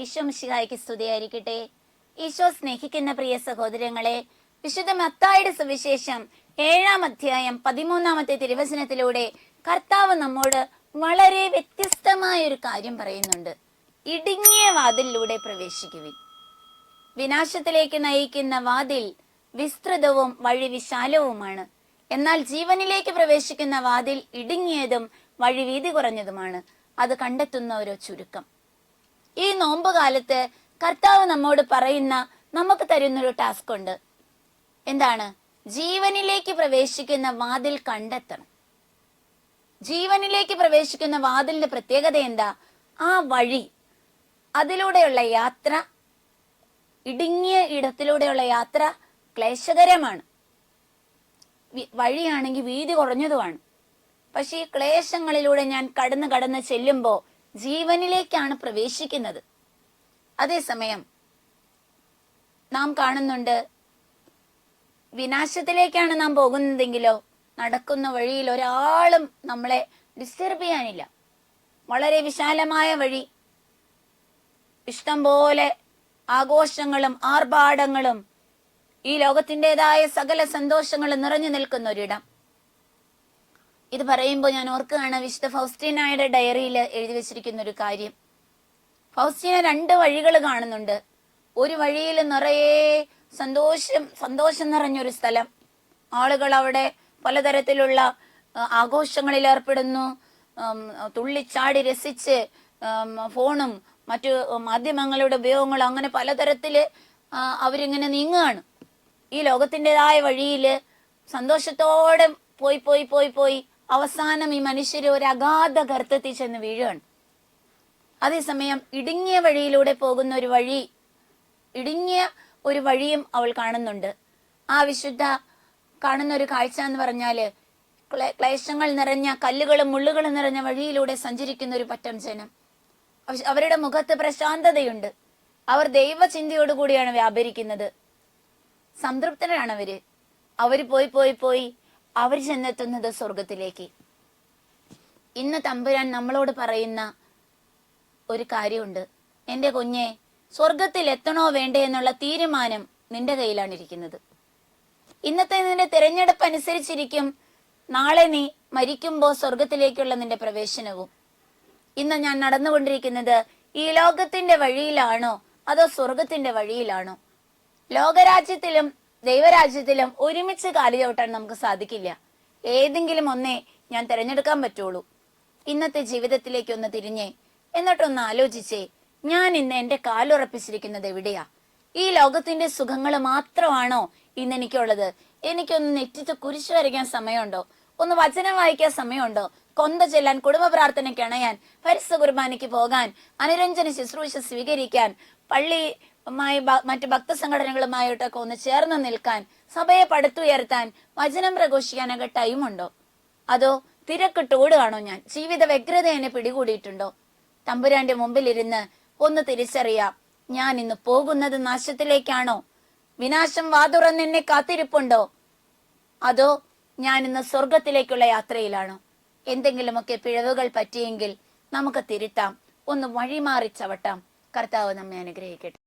ഈശോ മിശിഹായ്ക്ക് സ്തുതിയായിരിക്കട്ടെ. ഈശോ സ്നേഹിക്കുന്ന പ്രിയ സഹോദരങ്ങളെ, വിശുദ്ധ മത്തായിയുടെ സുവിശേഷം 7-ാം അധ്യായം 13-ാമത്തെ തിരുവചനത്തിലൂടെ കർത്താവ് നമ്മോട് വളരെ വ്യത്യസ്തമായ ഒരു കാര്യം പറയുന്നുണ്ട്. ഇടുങ്ങിയ വാതിലിലൂടെ പ്രവേശിക്കുവിൻ. വിനാശത്തിലേക്ക് നയിക്കുന്ന വാതിൽ വിസ്തൃതവും വഴി വിശാലവുമാണ്. എന്നാൽ ജീവനിലേക്ക് പ്രവേശിക്കുന്ന വാതിൽ ഇടുങ്ങിയതും വഴി വീതി കുറഞ്ഞതുമാണ്. അത് കണ്ടെത്തുന്ന ഒരു ചുരുക്കം. ഈ നോമ്പ് കാലത്ത് കർത്താവ് നമ്മോട് പറയുന്ന, നമുക്ക് തരുന്നൊരു ടാസ്ക് ഉണ്ട്. എന്താണ്? ജീവനിലേക്ക് പ്രവേശിക്കുന്ന വാതിൽ കണ്ടെത്തണം. ജീവനിലേക്ക് പ്രവേശിക്കുന്ന വാതിലിന്റെ പ്രത്യേകത എന്താ? ആ വഴി, അതിലൂടെയുള്ള യാത്ര, ഇടുങ്ങിയ ഇടത്തിലൂടെയുള്ള യാത്ര ക്ലേശകരമാണ്. വഴിയാണെങ്കിൽ വീതി കുറഞ്ഞതുമാണ്. പക്ഷെ ഈ ക്ലേശങ്ങളിലൂടെ ഞാൻ കടന്ന് ചെല്ലുമ്പോ ജീവനിലേക്കാണ് പ്രവേശിക്കുന്നത്. അതേസമയം നാം കാണുന്നുണ്ട്, വിനാശത്തിലേക്കാണ് നാം പോകുന്നതെങ്കിലോ നടക്കുന്ന വഴിയിൽ ഒരാളും നമ്മളെ ഡിസ്റ്റർബ് ചെയ്യാനില്ല. വളരെ വിശാലമായ വഴി, ഇഷ്ടം പോലെ ആഘോഷങ്ങളും ആർഭാടങ്ങളും ഈ ലോകത്തിൻ്റെതായ സകല സന്തോഷങ്ങളും നിറഞ്ഞു നിൽക്കുന്ന ഒരിടം. ഇത് പറയുമ്പോൾ ഞാൻ ഓർക്കുകയാണ്, വിശുദ്ധ ഫൗസ്റ്റീനായുടെ ഡയറിയിൽ എഴുതി വെച്ചിരിക്കുന്ന ഒരു കാര്യം. ഫൗസ്റ്റീന 2 വഴികൾ കാണുന്നുണ്ട്. ഒരു വഴിയിൽ നിറയെ സന്തോഷം നിറഞ്ഞൊരു സ്ഥലം. ആളുകൾ അവിടെ പലതരത്തിലുള്ള ആഘോഷങ്ങളിൽ ഏർപ്പെടുന്നു, തുള്ളിച്ചാടി രസിച്ച് ഫോണും മറ്റു മാധ്യമങ്ങളുടെ ഉപയോഗങ്ങളും അങ്ങനെ പലതരത്തില് അവരിങ്ങനെ നീങ്ങുകയാണ്. ഈ ലോകത്തിൻ്റെതായ വഴിയില് സന്തോഷത്തോടെ പോയി അവസാനം ഈ മനുഷ്യര് ഒരു അഗാധ ഗർത്തത്തിൽ ചെന്ന് വീഴുകയാണ്. അതേസമയം ഇടുങ്ങിയ വഴിയിലൂടെ പോകുന്ന ഇടുങ്ങിയ ഒരു വഴിയും അവൾ കാണുന്നുണ്ട്. ആ വിശുദ്ധ കാണുന്ന ഒരു കാഴ്ച എന്ന് പറഞ്ഞാല്, ക്ലേശങ്ങൾ നിറഞ്ഞ, കല്ലുകളും മുള്ളുകളും നിറഞ്ഞ വഴിയിലൂടെ സഞ്ചരിക്കുന്ന ഒരു പറ്റം ജനം. അവരുടെ മുഖത്ത് പ്രശാന്തതയുണ്ട്. അവർ ദൈവചിന്തയോടുകൂടിയാണ് വ്യാപരിക്കുന്നത്. സംതൃപ്തരാണ് അവര് പോയി അവർ ചെന്നെത്തുന്നത് സ്വർഗത്തിലേക്ക്. ഇന്ന് തമ്പുരാൻ നമ്മളോട് പറയുന്ന ഒരു കാര്യമുണ്ട്. എൻ്റെ കുഞ്ഞെ, സ്വർഗത്തിൽ എത്തണോ വേണ്ടേ എന്നുള്ള തീരുമാനം നിന്റെ കയ്യിലാണ് ഇരിക്കുന്നത്. ഇന്നത്തെ നിന്റെ തിരഞ്ഞെടുപ്പ് അനുസരിച്ചിരിക്കും നാളെ നീ മരിക്കുമ്പോൾ സ്വർഗത്തിലേക്കുള്ള നിന്റെ പ്രവേശനവും. ഇന്ന് ഞാൻ നടന്നുകൊണ്ടിരിക്കുന്നത് ഈ ലോകത്തിന്റെ വഴിയിലാണോ അതോ സ്വർഗത്തിന്റെ വഴിയിലാണോ? ലോകരാജ്യത്തിലും ദൈവരാജ്യത്തിലും ഒരുമിച്ച് കാലുചവിട്ടാൻ നമുക്ക് സാധിക്കില്ല. ഏതെങ്കിലും ഒന്നേ ഞാൻ തിരഞ്ഞെടുക്കാൻ പറ്റുള്ളൂ. ഇന്നത്തെ ജീവിതത്തിലേക്ക് ഒന്ന് തിരിഞ്ഞേ, എന്നിട്ടൊന്ന് ആലോചിച്ചേ, ഞാൻ ഇന്ന് എന്റെ കാലുറപ്പിച്ചിരിക്കുന്നത് എവിടെയാ? ഈ ലോകത്തിന്റെ സുഖങ്ങൾ മാത്രമാണോ ഇന്ന് എനിക്കുള്ളത്? എനിക്കൊന്ന് നെറ്റിച്ച് കുരിശ് വരയ്ക്കാൻ സമയമുണ്ടോ? ഒന്ന് വചനം വായിക്കാൻ സമയമുണ്ടോ? കൊന്ത ചെല്ലാൻ, കുടുംബ പ്രാർത്ഥനയ്ക്ക് അണയാൻ, പരിശുദ്ധ കുർബാനയ്ക്ക് പോകാൻ, അനുരഞ്ജന ശുശ്രൂഷ സ്വീകരിക്കാൻ, മറ്റു ഭക്തസംഘടനകളുമായിട്ടൊക്കെ ഒന്ന് ചേർന്ന് നിൽക്കാൻ, സഭയെ പടുത്തുയർത്താൻ, വചനം പ്രഘോഷിക്കാനൊക്കെ ടൈമുണ്ടോ? അതോ തിരക്കിട്ടോടുകയാണോ ഞാൻ? ജീവിത വ്യഗ്രത എന്നെ പിടികൂടിയിട്ടുണ്ടോ? തമ്പുരാന്റെ മുമ്പിലിരുന്ന് ഒന്ന് തിരിച്ചറിയാം, ഞാൻ ഇന്ന് പോകുന്നത് നാശത്തിലേക്കാണോ? വിനാശം വാതുറന്ന് എന്നെ കാത്തിരിപ്പുണ്ടോ? അതോ ഞാൻ ഇന്ന് സ്വർഗത്തിലേക്കുള്ള യാത്രയിലാണോ? എന്തെങ്കിലുമൊക്കെ പിഴവുകൾ പറ്റിയെങ്കിൽ നമുക്ക് തിരുത്താം, ഒന്ന് വഴിമാറി ചവിട്ടാം. കർത്താവ് നമ്മെ അനുഗ്രഹിക്കട്ടെ.